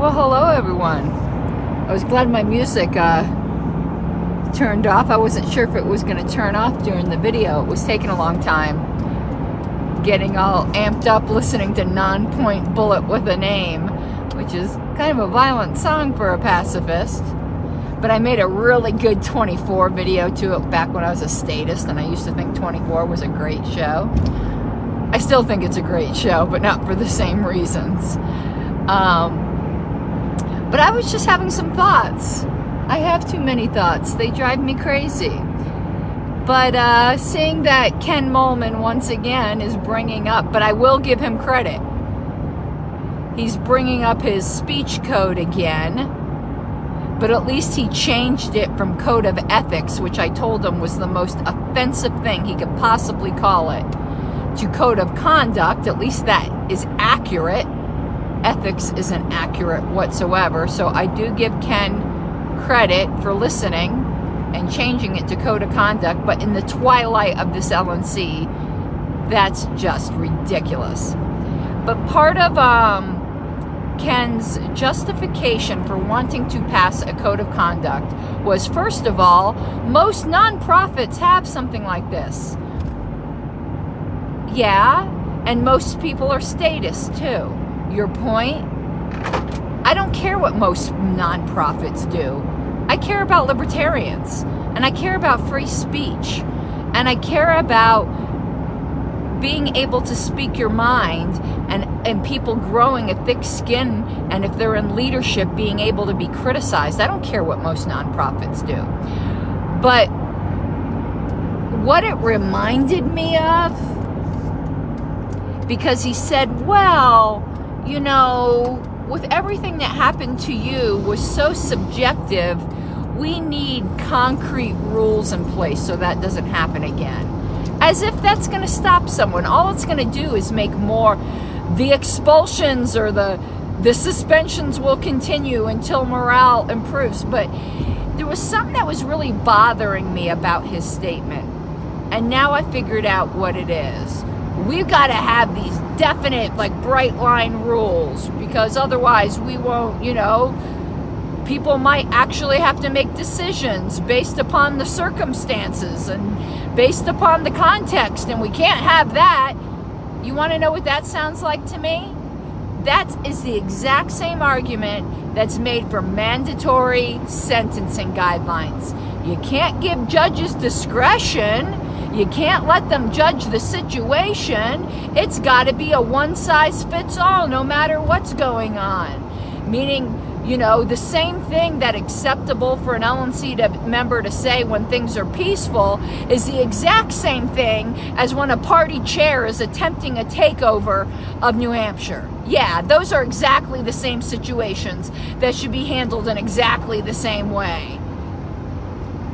Well, hello everyone. I was glad my music turned off. I wasn't sure if it was going to turn off during the video. It was taking a long time getting all amped up listening to Non-Point Bullet with a Name, which is kind of a violent song for a pacifist. But I made a really good 24 video to it back when I was a statist, and I used to think 24 was a great show. I still think it's a great show, but not for the same reasons. But I was just having some thoughts. I have too many thoughts. They drive me crazy. But seeing that Ken Mollman once again is bringing up, but I will give him credit. He's bringing up his speech code again, but at least he changed it from code of ethics, which I told him was the most offensive thing he could possibly call it, to code of conduct. At least that is accurate. Ethics isn't accurate whatsoever. So I do give Ken credit for listening and changing it to code of conduct. But in the twilight of this LNC, that's just ridiculous. But part of Ken's justification for wanting to pass a code of conduct was, first of all, most nonprofits have something like this. Yeah, and most people are statists too. Your point? I don't care what most nonprofits do. I care about libertarians, and I care about free speech, and I care about being able to speak your mind, and people growing a thick skin, and if they're in leadership, being able to be criticized. I don't care what most nonprofits do. But what it reminded me of, because he said, well, you know, with everything that happened to you was so subjective, we need concrete rules in place so that doesn't happen again. As if that's going to stop someone. All it's going to do is make more. The expulsions or the suspensions will continue until morale improves. But there was something that was really bothering me about his statement. And now I figured out what it is. We've got to have these definite, like, bright line rules, because otherwise we won't, people might actually have to make decisions based upon the circumstances and based upon the context, and we can't have that. You want to know what that sounds like to me? That is the exact same argument that's made for mandatory sentencing guidelines. You can't give judges discretion. You can't let them judge the situation. It's got to be a one-size-fits-all no matter what's going on. Meaning, the same thing that acceptable for an LNC member to say when things are peaceful is the exact same thing as when a party chair is attempting a takeover of New Hampshire. Yeah, those are exactly the same situations that should be handled in exactly the same way.